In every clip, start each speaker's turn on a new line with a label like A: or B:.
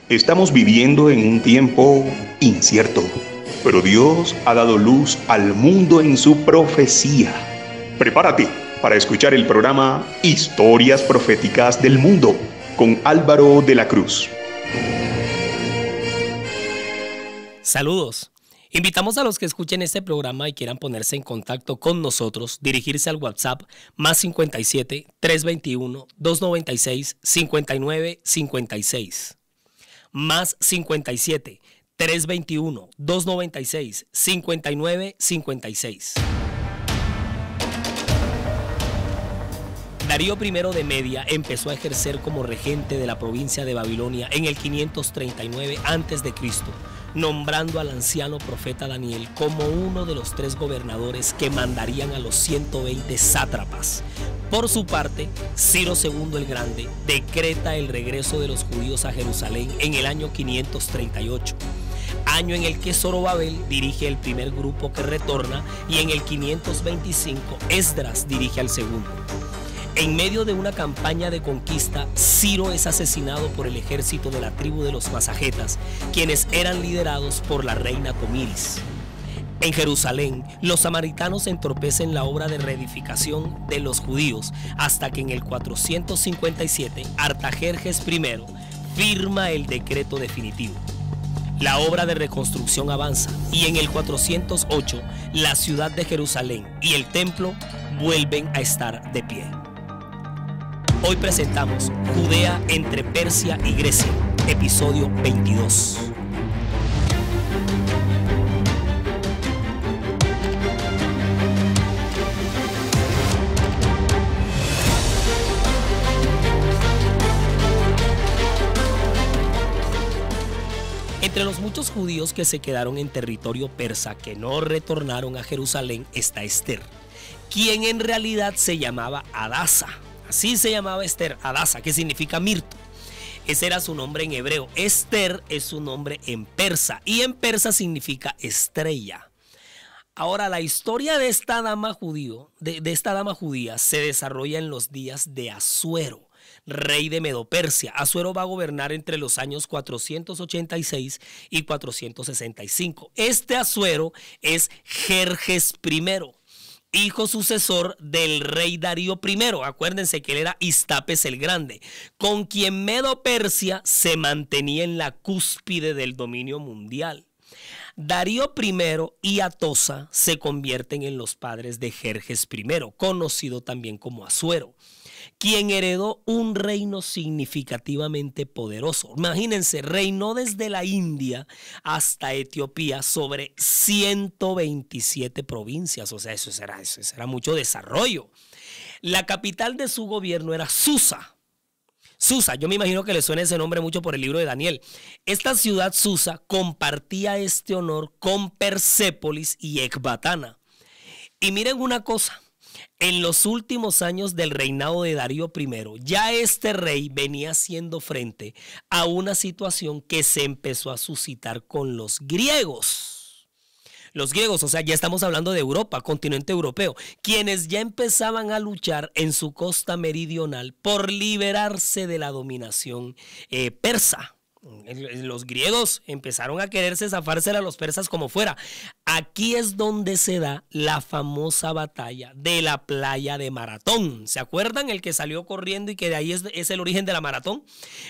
A: Estamos viviendo en un tiempo incierto, pero Dios ha dado luz al mundo en su profecía. Prepárate para escuchar el programa Historias Proféticas del Mundo con Álvaro de la Cruz.
B: Saludos. Invitamos a los que escuchen este programa y quieran ponerse en contacto con nosotros, dirigirse al WhatsApp más 57 321 296 59 56. Más 57 321 296 59 56. Darío I de Media empezó a ejercer como regente de la provincia de Babilonia en el 539 a.C., nombrando al anciano profeta Daniel como uno de los 3 gobernadores que mandarían a los 120 sátrapas. Por su parte, Ciro II el Grande decreta el regreso de los judíos a Jerusalén en el año 538, año en el que Zorobabel dirige el primer grupo que retorna y en el 525 Esdras dirige al segundo. En medio de una campaña de conquista, Ciro es asesinado por el ejército de la tribu de los Masagetas, quienes eran liderados por la reina Tomiris. En Jerusalén, los samaritanos entorpecen la obra de reedificación de los judíos hasta que en el 457 Artajerjes I firma el decreto definitivo. La obra de reconstrucción avanza y en el 408 la ciudad de Jerusalén y el templo vuelven a estar de pie. Hoy presentamos Judea entre Persia y Grecia, episodio 22. Entre los muchos judíos que se quedaron en territorio persa que no retornaron a Jerusalén está Esther, quien en realidad se llamaba Hadasa. Así se llamaba Esther, Hadasa, que significa mirto. Ese era su nombre en hebreo. Esther es su nombre en persa y en persa significa estrella. Ahora, la historia de esta dama judía se desarrolla en los días de Asuero, rey de Medo-Persia. Asuero va a gobernar entre los años 486 y 465. Este Asuero es Jerjes I, hijo sucesor del rey Darío I. Acuérdense que él era Istapes el Grande, con quien Medo-Persia se mantenía en la cúspide del dominio mundial. Darío I y Atosa se convierten en los padres de Jerjes I, conocido también como Asuero, quien heredó un reino significativamente poderoso. Imagínense, reinó desde la India hasta Etiopía sobre 127 provincias. O sea, eso era mucho desarrollo. La capital de su gobierno era Susa. Susa, yo me imagino que le suena ese nombre mucho por el libro de Daniel. Esta ciudad Susa compartía este honor con Persépolis y Ecbatana. Y miren una cosa. En los últimos años del reinado de Darío I, ya este rey venía haciendo frente a una situación que se empezó a suscitar con los griegos. Los griegos, o sea, ya estamos hablando de Europa, continente europeo, quienes ya empezaban a luchar en su costa meridional por liberarse de la dominación persa. Los griegos empezaron a quererse zafársela a los persas como fuera. Aquí es donde se da la famosa batalla de la playa de Maratón. ¿Se acuerdan? El que salió corriendo y que de ahí es el origen de la maratón.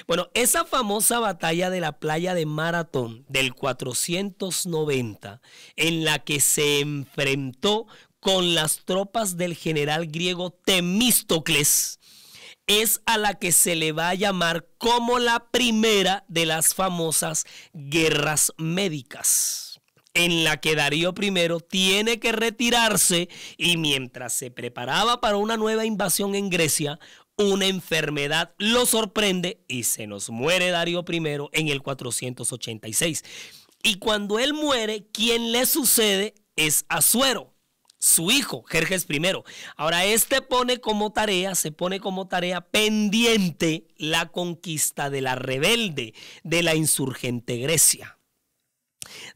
B: Bueno, esa famosa batalla de la playa de Maratón del 490, en la que se enfrentó con las tropas del general griego Temístocles, es a la que se le va a llamar como la primera de las famosas guerras médicas, en la que Darío I tiene que retirarse y mientras se preparaba para una nueva invasión en Grecia, una enfermedad lo sorprende y se nos muere Darío I en el 486. Y cuando él muere, quien le sucede es Asuero, su hijo, Jerjes I. Ahora, se pone como tarea pendiente la conquista de la rebelde, de la insurgente Grecia.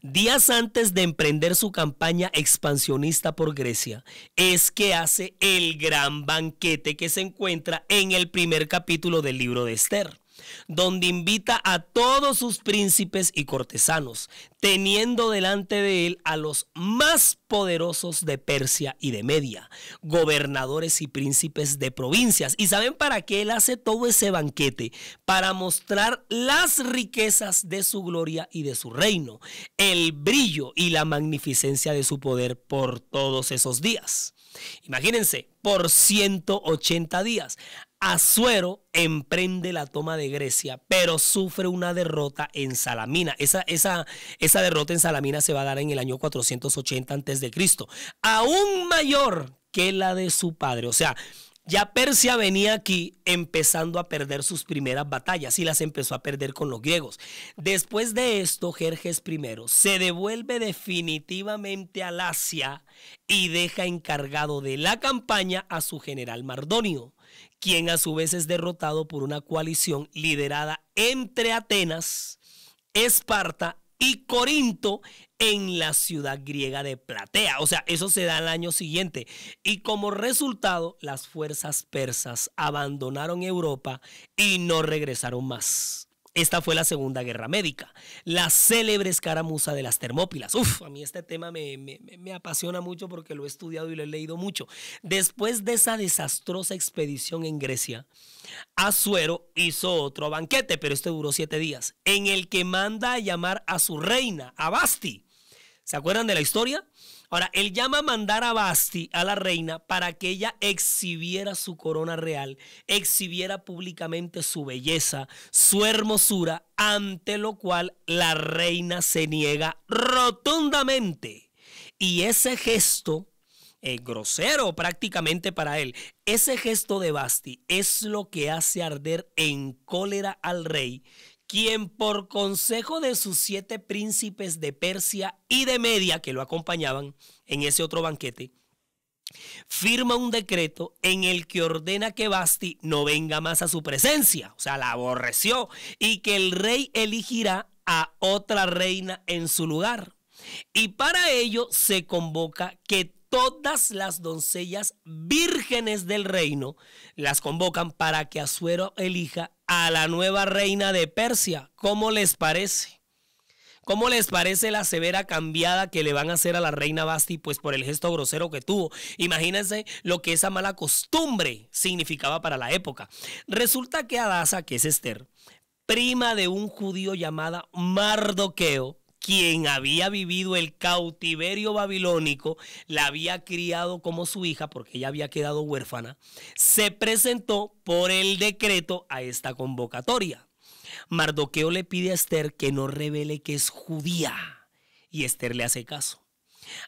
B: Días antes de emprender su campaña expansionista por Grecia, es que hace el gran banquete que se encuentra en el primer capítulo del libro de Esther. donde invita a todos sus príncipes y cortesanos, teniendo delante de él a los más poderosos de Persia y de Media, gobernadores y príncipes de provincias. ¿Y saben para qué él hace todo ese banquete? Para mostrar las riquezas de su gloria y de su reino, el brillo y la magnificencia de su poder por todos esos días. Imagínense, por 180 días. Asuero emprende la toma de Grecia, pero sufre una derrota en Salamina. Esa derrota en Salamina se va a dar en el año 480 a.C., aún mayor que la de su padre. O sea, ya Persia venía aquí empezando a perder sus primeras batallas y las empezó a perder con los griegos. Después de esto, Jerjes I se devuelve definitivamente al Asia y deja encargado de la campaña a su general Mardonio, quien a su vez es derrotado por una coalición liderada entre Atenas, Esparta y Corinto en la ciudad griega de Platea. O sea, eso se da al año siguiente. Y como resultado, las fuerzas persas abandonaron Europa y no regresaron más. Esta fue la Segunda Guerra Médica, la célebre escaramuza de las Termópilas. A mí este tema me apasiona mucho porque lo he estudiado y lo he leído mucho. Después de esa desastrosa expedición en Grecia, Asuero hizo otro banquete, pero este duró 7 días, en el que manda a llamar a su reina, a Basti. ¿Se acuerdan de la historia? Ahora, él llama a mandar a Basti, a la reina, para que ella exhibiera su corona real, exhibiera públicamente su belleza, su hermosura, ante lo cual la reina se niega rotundamente. Y ese gesto, grosero prácticamente para él, ese gesto de Basti es lo que hace arder en cólera al rey, quien por consejo de sus 7 príncipes de Persia y de Media que lo acompañaban en ese otro banquete, firma un decreto en el que ordena que Basti no venga más a su presencia, o sea, la aborreció, y que el rey elegirá a otra reina en su lugar. Y para ello se convoca que todas las doncellas vírgenes del reino las convocan para que Asuero elija a la nueva reina de Persia. ¿Cómo les parece? ¿Cómo les parece la severa cambiada que le van a hacer a la reina Basti? Pues por el gesto grosero que tuvo. Imagínense lo que esa mala costumbre significaba para la época. Resulta que Adasa, que es Esther, prima de un judío llamado Mardoqueo, quien había vivido el cautiverio babilónico, la había criado como su hija porque ella había quedado huérfana, se presentó por el decreto a esta convocatoria. Mardoqueo le pide a Esther que no revele que es judía y Esther le hace caso.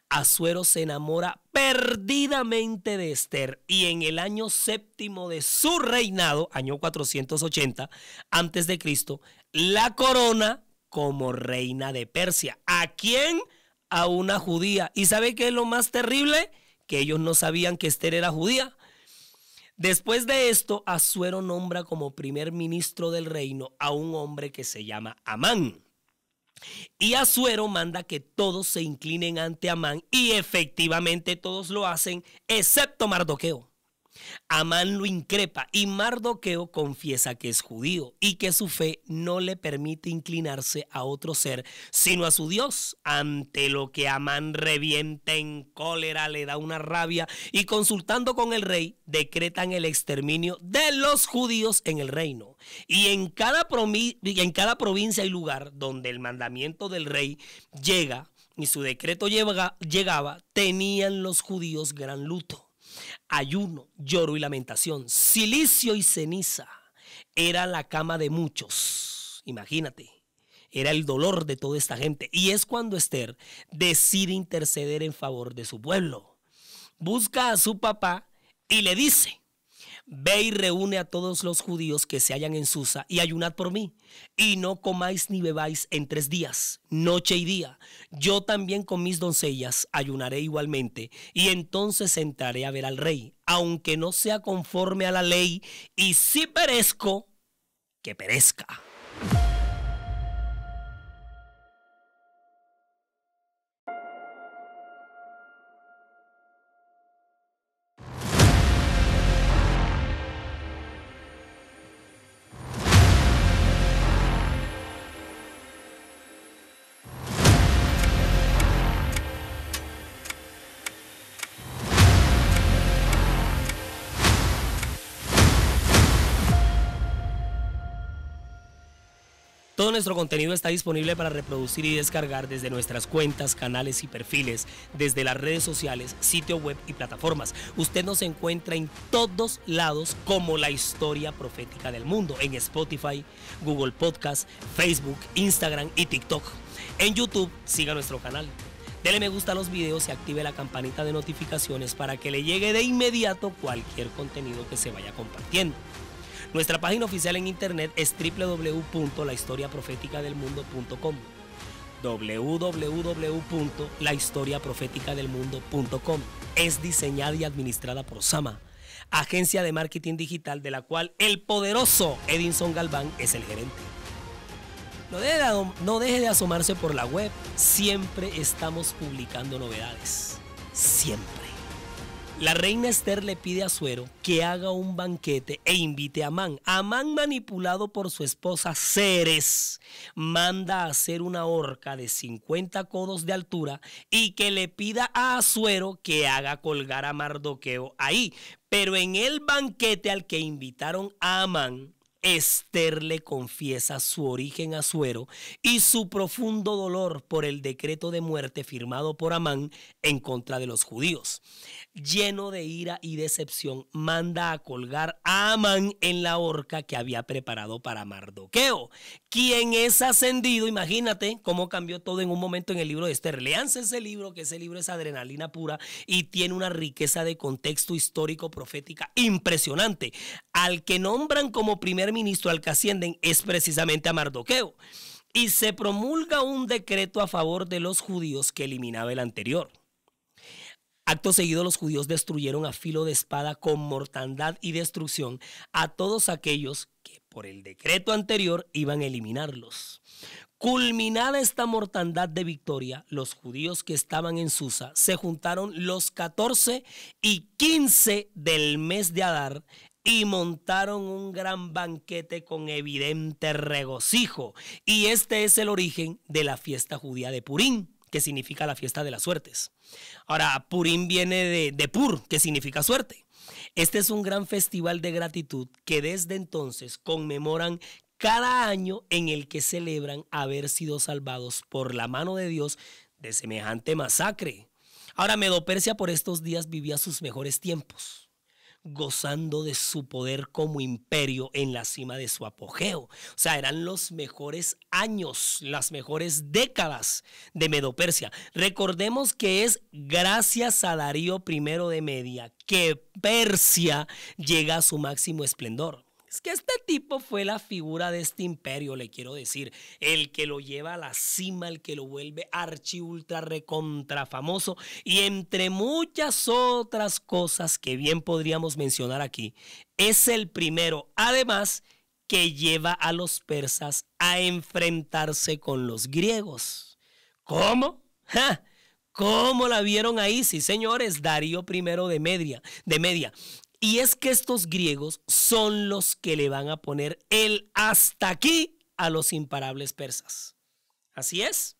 B: Asuero se enamora perdidamente de Esther y en el año 7º de su reinado, año 480 a.C., la corona como reina de Persia. ¿A quién? A una judía. ¿Y sabe qué es lo más terrible? Que ellos no sabían que Esther era judía. Después de esto, Asuero nombra como primer ministro del reino a un hombre que se llama Amán. Y Asuero manda que todos se inclinen ante Amán y efectivamente todos lo hacen, excepto Mardoqueo. Amán lo increpa y Mardoqueo confiesa que es judío y que su fe no le permite inclinarse a otro ser sino a su Dios, ante lo que Amán revienta en cólera, le da una rabia y consultando con el rey decretan el exterminio de los judíos en el reino. Y en cada provincia y lugar donde el mandamiento del rey llega y su decreto llegaba, tenían los judíos gran luto. Ayuno, lloro y lamentación, silicio y ceniza. Era la cama de muchos. Imagínate, era el dolor de toda esta gente. Y es cuando Esther decide interceder en favor de su pueblo. Busca a su papá y le dice: ve y reúne a todos los judíos que se hallan en Susa y ayunad por mí, y no comáis ni bebáis en 3 días, noche y día. Yo también con mis doncellas ayunaré igualmente, y entonces entraré a ver al rey, aunque no sea conforme a la ley, y si perezco, que perezca. Todo nuestro contenido está disponible para reproducir y descargar desde nuestras cuentas, canales y perfiles, desde las redes sociales, sitio web y plataformas. Usted nos encuentra en todos lados como La Historia Profética del Mundo, en Spotify, Google Podcast, Facebook, Instagram y TikTok. En YouTube, siga nuestro canal. Dele me gusta a los videos y active la campanita de notificaciones para que le llegue de inmediato cualquier contenido que se vaya compartiendo. Nuestra página oficial en internet es www.lahistoriaprofeticadelmundo.com www.lahistoriaprofeticadelmundo.com. Es diseñada y administrada por Sama, agencia de marketing digital de la cual el poderoso Edinson Galván es el gerente. No deje de asomarse por la web, siempre estamos publicando novedades, siempre. La reina Esther le pide a Asuero que haga un banquete e invite a Amán. Amán, manipulado por su esposa Ceres, manda a hacer una horca de 50 codos de altura y que le pida a Asuero que haga colgar a Mardoqueo ahí. Pero en el banquete al que invitaron a Amán, Esther le confiesa su origen a Asuero y su profundo dolor por el decreto de muerte firmado por Amán en contra de los judíos. Lleno de ira y decepción, manda a colgar a Amán en la horca que había preparado para Mardoqueo, quien es ascendido. Imagínate cómo cambió todo en un momento en el libro de Esther. Léanse ese libro, que ese libro es adrenalina pura y tiene una riqueza de contexto histórico profética impresionante. Al que nombran como primer ministro, al que ascienden, es precisamente a Mardoqueo. Y se promulga un decreto a favor de los judíos que eliminaba el anterior. Acto seguido, los judíos destruyeron a filo de espada con mortandad y destrucción a todos aquellos que por el decreto anterior iban a eliminarlos. Culminada esta mortandad de victoria, los judíos que estaban en Susa se juntaron los 14 y 15 del mes de Adar y montaron un gran banquete con evidente regocijo. Y este es el origen de la fiesta judía de Purim, que significa la fiesta de las suertes. Ahora, Purim viene de Pur, que significa suerte. Este es un gran festival de gratitud que desde entonces conmemoran cada año, en el que celebran haber sido salvados por la mano de Dios de semejante masacre. Ahora, Medo-Persia por estos días vivía sus mejores tiempos, gozando de su poder como imperio en la cima de su apogeo. O sea, eran los mejores años, las mejores décadas de Medo-Persia. Recordemos que es gracias a Darío I de Media que Persia llega a su máximo esplendor. Es que este tipo fue la figura de este imperio, le quiero decir, el que lo lleva a la cima, el que lo vuelve archi ultra recontra famoso, y entre muchas otras cosas que bien podríamos mencionar aquí, es el primero, además, que lleva a los persas a enfrentarse con los griegos. ¿Cómo? ¡Ja! ¿Cómo la vieron ahí? Sí, señores, Darío I de Media. Y es que estos griegos son los que le van a poner el hasta aquí a los imparables persas. Así es.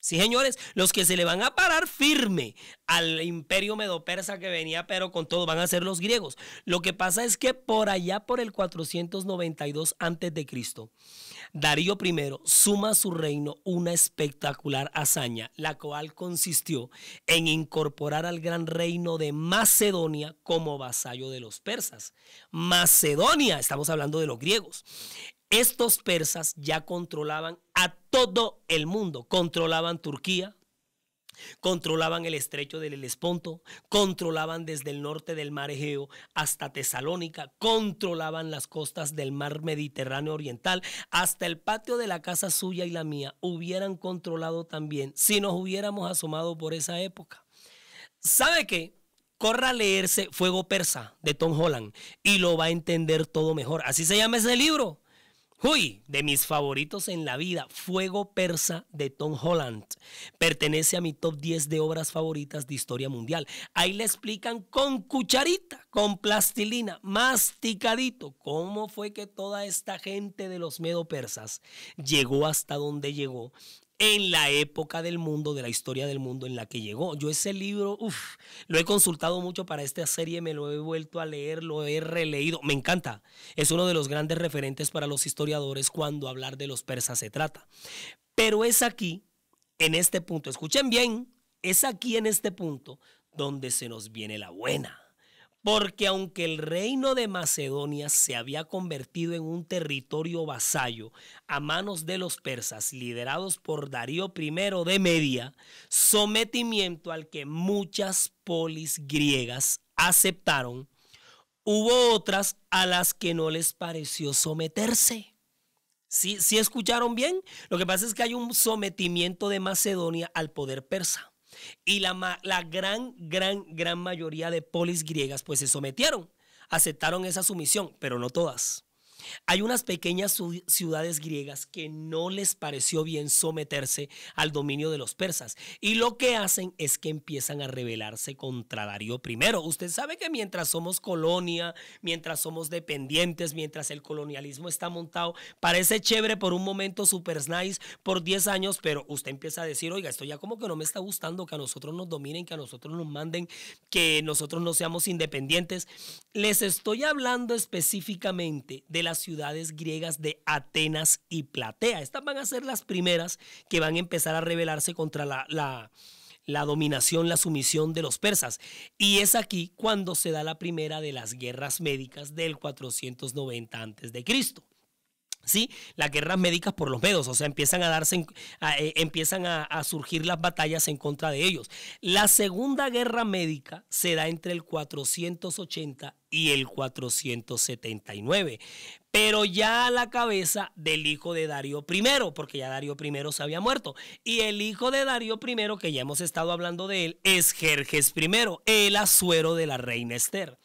B: Sí, señores, los que se le van a parar firme al imperio medo-persa que venía, pero con todo, van a ser los griegos. Lo que pasa es que por allá, por el 492 a.C., Darío I suma a su reino una espectacular hazaña, la cual consistió en incorporar al gran reino de Macedonia como vasallo de los persas. Macedonia, estamos hablando de los griegos. Estos persas ya controlaban a todo el mundo, controlaban Turquía, controlaban el estrecho del Helesponto, controlaban desde el norte del mar Egeo hasta Tesalónica, controlaban las costas del mar Mediterráneo oriental, hasta el patio de la casa suya y la mía hubieran controlado también si nos hubiéramos asomado por esa época. ¿Sabe qué? Corra a leerse Fuego Persa de Tom Holland y lo va a entender todo mejor. Así se llama ese libro. Uy, de mis favoritos en la vida, Fuego Persa de Tom Holland. Pertenece a mi top 10 de obras favoritas de historia mundial. Ahí le explican con cucharita, con plastilina, masticadito, cómo fue que toda esta gente de los medo-persas llegó hasta donde llegó en la época del mundo, de la historia del mundo en la que llegó. Yo ese libro, lo he consultado mucho para esta serie, me lo he vuelto a leer, lo he releído, me encanta. Es uno de los grandes referentes para los historiadores cuando hablar de los persas se trata. Pero es aquí, en este punto, escuchen bien, es aquí en este punto donde se nos viene la buena. Porque aunque el reino de Macedonia se había convertido en un territorio vasallo a manos de los persas, liderados por Darío I de Media, sometimiento al que muchas polis griegas aceptaron, hubo otras a las que no les pareció someterse. ¿Sí escucharon bien? Lo que pasa es que hay un sometimiento de Macedonia al poder persa. Y la gran mayoría de polis griegas pues se sometieron, aceptaron esa sumisión, pero no todas. Hay unas pequeñas ciudades griegas que no les pareció bien someterse al dominio de los persas y lo que hacen es que empiezan a rebelarse contra Darío I. Usted sabe que mientras somos colonia, mientras somos dependientes, mientras el colonialismo está montado, parece chévere por un momento, super nice, por 10 años, pero usted empieza a decir, oiga, esto ya como que no me está gustando, que a nosotros nos dominen, que a nosotros nos manden, que nosotros no seamos independientes. Les estoy hablando específicamente de las ciudades griegas de Atenas y Platea. Estas van a ser las primeras que van a empezar a rebelarse contra la dominación, la sumisión de los persas. Y es aquí cuando se da la primera de las guerras médicas del 490 a.C. ¿Sí? Las guerras médicas por los medos, o sea, empiezan a surgir las batallas en contra de ellos. La segunda guerra médica se da entre el 480 y el 479, pero ya a la cabeza del hijo de Darío I, porque ya Darío I se había muerto. Y el hijo de Darío I, que ya hemos estado hablando de él, es Jerjes I, el asuero de la reina Esther,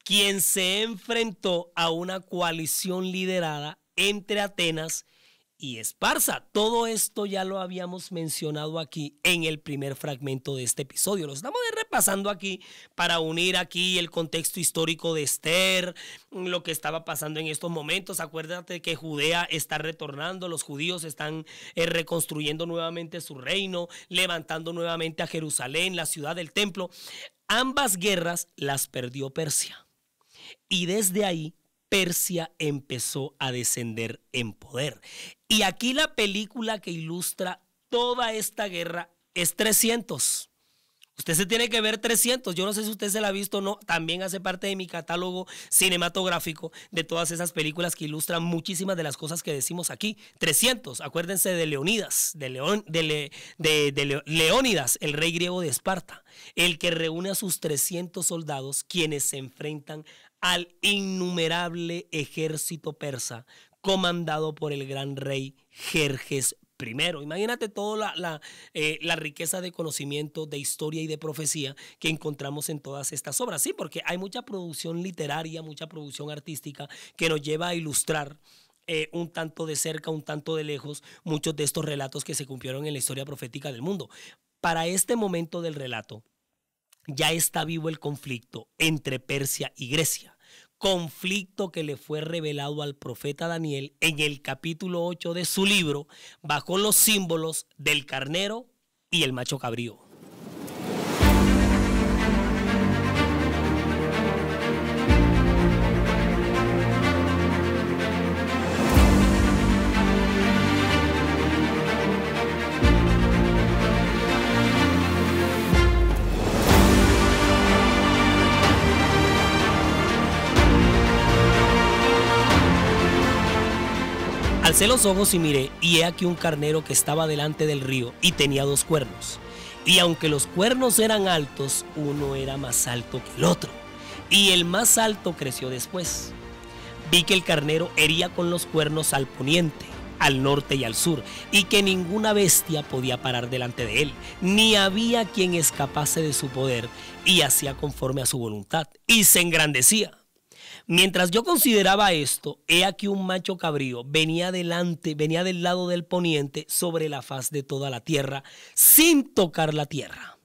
B: quien se enfrentó a una coalición liderada entre Atenas y Esparza. Todo esto ya lo habíamos mencionado aquí en el primer fragmento de este episodio. Lo estamos repasando aquí para unir aquí el contexto histórico de Esther, lo que estaba pasando en estos momentos. Acuérdate que Judea está retornando, los judíos están reconstruyendo nuevamente su reino, levantando nuevamente a Jerusalén, la ciudad del templo. Ambas guerras las perdió Persia y desde ahí Persia empezó a descender en poder. Y aquí la película que ilustra toda esta guerra es 300. Usted se tiene que ver 300. Yo no sé si usted se la ha visto o no. También hace parte de mi catálogo cinematográfico de todas esas películas que ilustran muchísimas de las cosas que decimos aquí. 300. Acuérdense de Leónidas, Leónidas, el rey griego de Esparta, el que reúne a sus 300 soldados quienes se enfrentan al innumerable ejército persa comandado por el gran rey Jerjes I. Imagínate toda la riqueza de conocimiento, de historia y de profecía que encontramos en todas estas obras. Sí, porque hay mucha producción literaria, mucha producción artística que nos lleva a ilustrar un tanto de cerca, un tanto de lejos, muchos de estos relatos que se cumplieron en la historia profética del mundo. Para este momento del relato, ya está vivo el conflicto entre Persia y Grecia. Conflicto que le fue revelado al profeta Daniel en el capítulo 8 de su libro, bajo los símbolos del carnero y el macho cabrío. Alcé los ojos y miré, y he aquí un carnero que estaba delante del río y tenía 2 cuernos. Y aunque los cuernos eran altos, uno era más alto que el otro, y el más alto creció después. Vi que el carnero hería con los cuernos al poniente, al norte y al sur, y que ninguna bestia podía parar delante de él, ni había quien escapase de su poder, y hacía conforme a su voluntad, y se engrandecía. Mientras yo consideraba esto, he aquí un macho cabrío venía del lado del poniente sobre la faz de toda la tierra, sin tocar la tierra.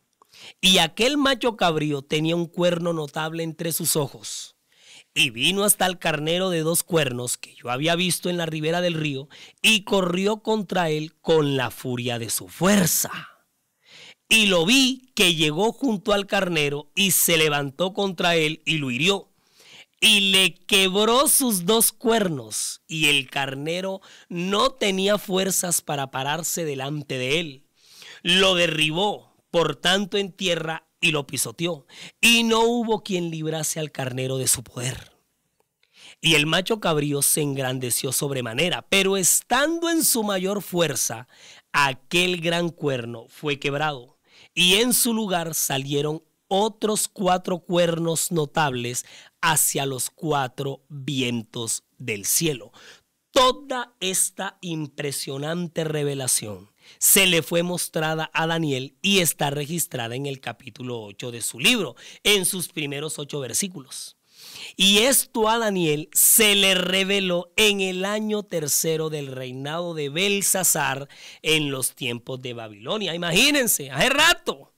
B: Y aquel macho cabrío tenía un cuerno notable entre sus ojos, y vino hasta el carnero de 2 cuernos que yo había visto en la ribera del río, y corrió contra él con la furia de su fuerza. Y lo vi que llegó junto al carnero y se levantó contra él y lo hirió. Y le quebró sus 2 cuernos, y el carnero no tenía fuerzas para pararse delante de él. Lo derribó, por tanto, en tierra y lo pisoteó, y no hubo quien librase al carnero de su poder. Y el macho cabrío se engrandeció sobremanera, pero estando en su mayor fuerza, aquel gran cuerno fue quebrado, y en su lugar salieron otros 4 cuernos notables hacia los 4 vientos del cielo. Toda esta impresionante revelación se le fue mostrada a Daniel y está registrada en el capítulo 8 de su libro, en sus primeros 8 versículos. Y esto a Daniel se le reveló en el año 3 del reinado de Belsasar en los tiempos de Babilonia. Imagínense, hace rato.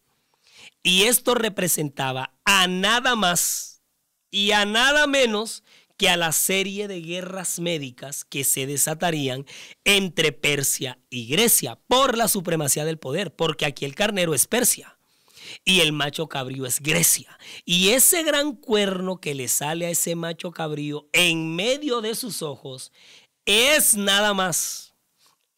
B: Y esto representaba a nada más y a nada menos que a la serie de guerras médicas que se desatarían entre Persia y Grecia por la supremacía del poder, porque aquí el carnero es Persia y el macho cabrío es Grecia. Y ese gran cuerno que le sale a ese macho cabrío en medio de sus ojos es nada más,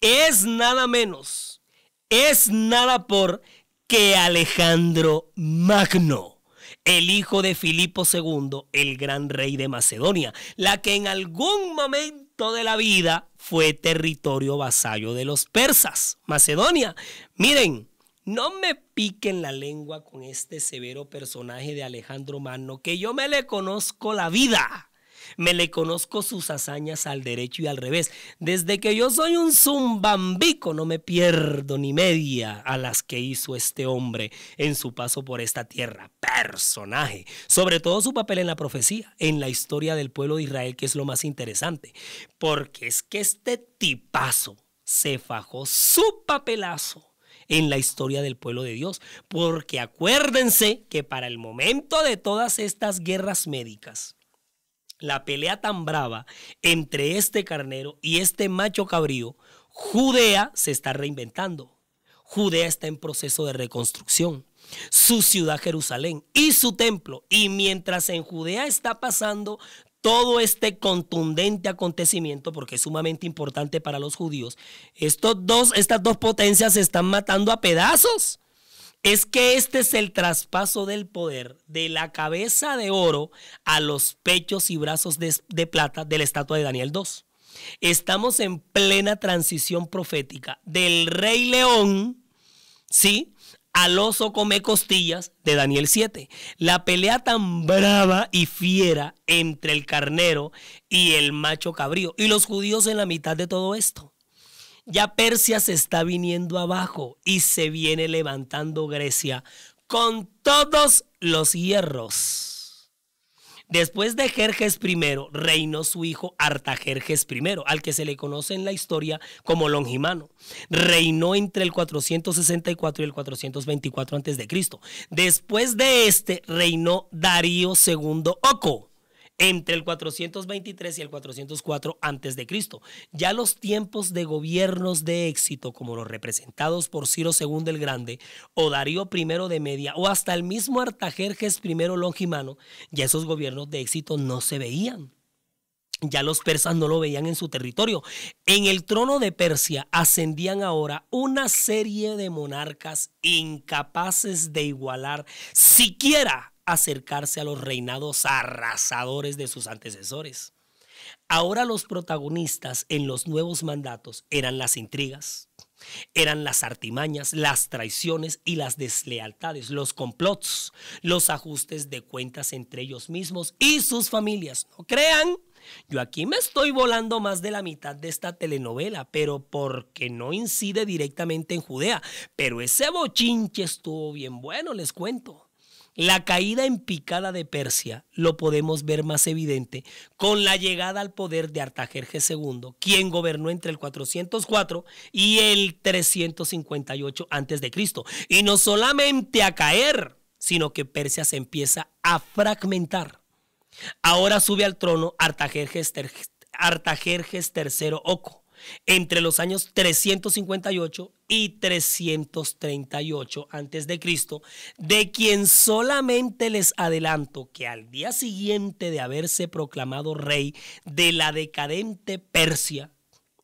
B: es nada menos, es nada por que Alejandro Magno, el hijo de Filipo II, el gran rey de Macedonia, la que en algún momento de la vida fue territorio vasallo de los persas. Macedonia, miren, no me piquen la lengua con este severo personaje de Alejandro Magno, que yo me le conozco la vida. Me le conozco sus hazañas al derecho y al revés. Desde que yo soy un zumbambico no me pierdo ni media a las que hizo este hombre en su paso por esta tierra. Personaje. Sobre todo su papel en la profecía, en la historia del pueblo de Israel, que es lo más interesante. Porque es que este tipazo se fajó su papelazo en la historia del pueblo de Dios. Porque acuérdense que para el momento de todas estas guerras médicas, la pelea tan brava entre este carnero y este macho cabrío, Judea se está reinventando. Judea está en proceso de reconstrucción. Su ciudad Jerusalén y su templo. Y mientras en Judea está pasando todo este contundente acontecimiento, porque es sumamente importante para los judíos, estas dos potencias se están matando a pedazos. Es que este es el traspaso del poder de la cabeza de oro a los pechos y brazos de plata de la estatua de Daniel 2. Estamos en plena transición profética del rey león, ¿sí?, al oso come costillas de Daniel 7. La pelea tan brava y fiera entre el carnero y el macho cabrío. Y los judíos en la mitad de todo esto. Ya Persia se está viniendo abajo y se viene levantando Grecia con todos los hierros. Después de Jerjes I, reinó su hijo Artajerjes I, al que se le conoce en la historia como Longimano. Reinó entre el 464 y el 424 a.C. Después de este reinó Darío II Oco, entre el 423 y el 404 a.C. Ya los tiempos de gobiernos de éxito, como los representados por Ciro II el Grande, o Darío I de Media, o hasta el mismo Artajerjes I Longimano, ya esos gobiernos de éxito no se veían. Ya los persas no lo veían en su territorio. En el trono de Persia ascendían ahora una serie de monarcas incapaces de igualar siquiera acercarse a los reinados arrasadores de sus antecesores. Ahora los protagonistas en los nuevos mandatos eran las intrigas, eran las artimañas, las traiciones y las deslealtades, los complots, los ajustes de cuentas entre ellos mismos y sus familias. No crean, yo aquí me estoy volando más de la mitad de esta telenovela, pero porque no incide directamente en Judea. Pero ese bochinche estuvo bien bueno, les cuento. La caída en picada de Persia lo podemos ver más evidente con la llegada al poder de Artajerjes II, quien gobernó entre el 404 y el 358 a.C. Y no solamente a caer, sino que Persia se empieza a fragmentar. Ahora sube al trono Artajerjes III Oco entre los años 358 y 338 a.C., de quien solamente les adelanto que al día siguiente de haberse proclamado rey de la decadente Persia,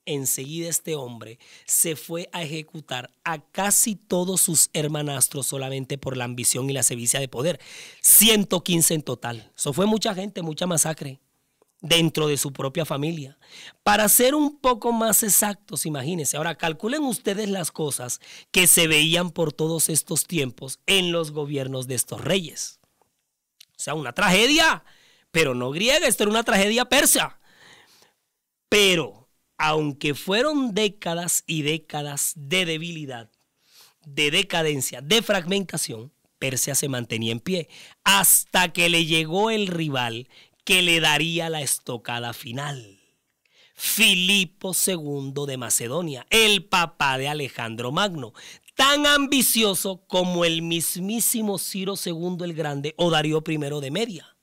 B: enseguida este hombre se fue a ejecutar a casi todos sus hermanastros solamente por la ambición y la sevicia de poder. 115 en total. Eso fue mucha gente, mucha masacre dentro de su propia familia. Para ser un poco más exactos, imagínense, ahora calculen ustedes las cosas que se veían por todos estos tiempos en los gobiernos de estos reyes. O sea, una tragedia, pero no griega, esto era una tragedia persa. Pero, aunque fueron décadas y décadas de debilidad, de decadencia, de fragmentación, Persia se mantenía en pie hasta que le llegó el rival que le daría la estocada final. Filipo II de Macedonia, el papá de Alejandro Magno, tan ambicioso como el mismísimo Ciro II el Grande o Darío I de Media.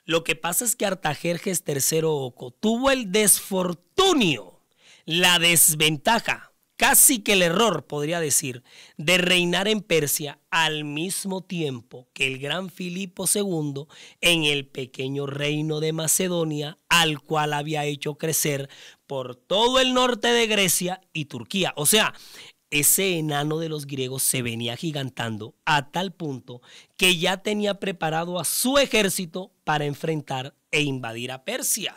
B: Lo que pasa es que Artajerjes III Oco tuvo el desfortunio, la desventaja, casi que el error, podría decir, de reinar en Persia al mismo tiempo que el gran Filipo II en el pequeño reino de Macedonia, al cual había hecho crecer por todo el norte de Grecia y Turquía. O sea, ese enano de los griegos se venía agigantando a tal punto que ya tenía preparado a su ejército para enfrentar e invadir a Persia.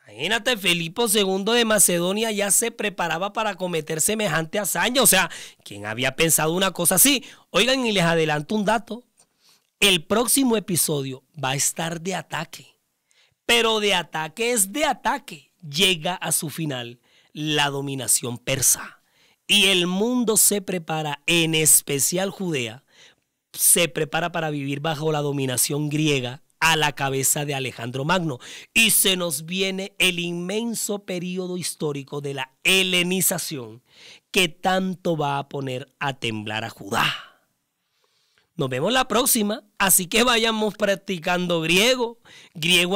B: Imagínate, Filipo II de Macedonia ya se preparaba para cometer semejante hazaña. O sea, ¿quién había pensado una cosa así? Oigan, y les adelanto un dato. El próximo episodio va a estar de ataque. Pero de ataque es de ataque. Llega a su final la dominación persa. Y el mundo se prepara, en especial Judea, se prepara para vivir bajo la dominación griega a la cabeza de Alejandro Magno. Y se nos viene el inmenso periodo histórico de la helenización que tanto va a poner a temblar a Judá. Nos vemos la próxima, así que vayamos practicando griego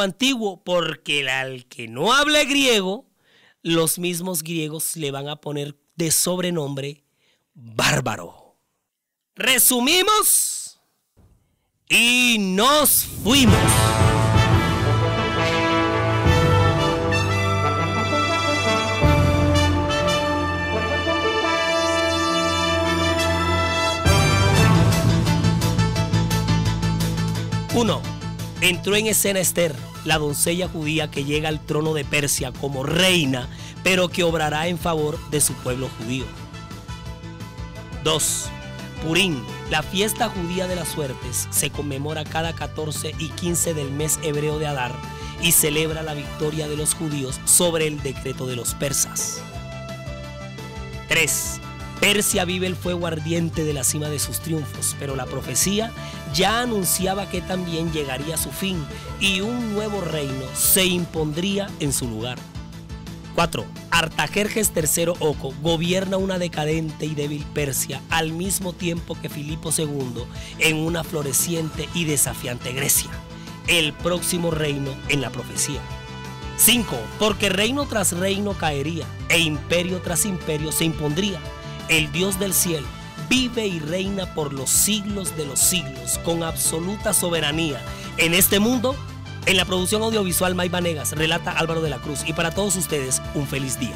B: antiguo, porque al que no hable griego, los mismos griegos le van a poner de sobrenombre bárbaro. Resumimos y nos fuimos. Uno, entró en escena Esther, la doncella judía que llega al trono de Persia como reina, pero que obrará en favor de su pueblo judío. 2. Purim, la fiesta judía de las suertes, se conmemora cada 14 y 15 del mes hebreo de Adar y celebra la victoria de los judíos sobre el decreto de los persas. 3. Persia vive el fuego ardiente de la cima de sus triunfos, pero la profecía ya anunciaba que también llegaría a su fin y un nuevo reino se impondría en su lugar. 4. Artajerjes III Oco gobierna una decadente y débil Persia al mismo tiempo que Filipo II en una floreciente y desafiante Grecia, el próximo reino en la profecía. 5. Porque reino tras reino caería e imperio tras imperio se impondría. El Dios del cielo vive y reina por los siglos de los siglos con absoluta soberanía en este mundo. En la producción audiovisual May Vanegas, relata Álvaro de la Cruz, y para todos ustedes un feliz día.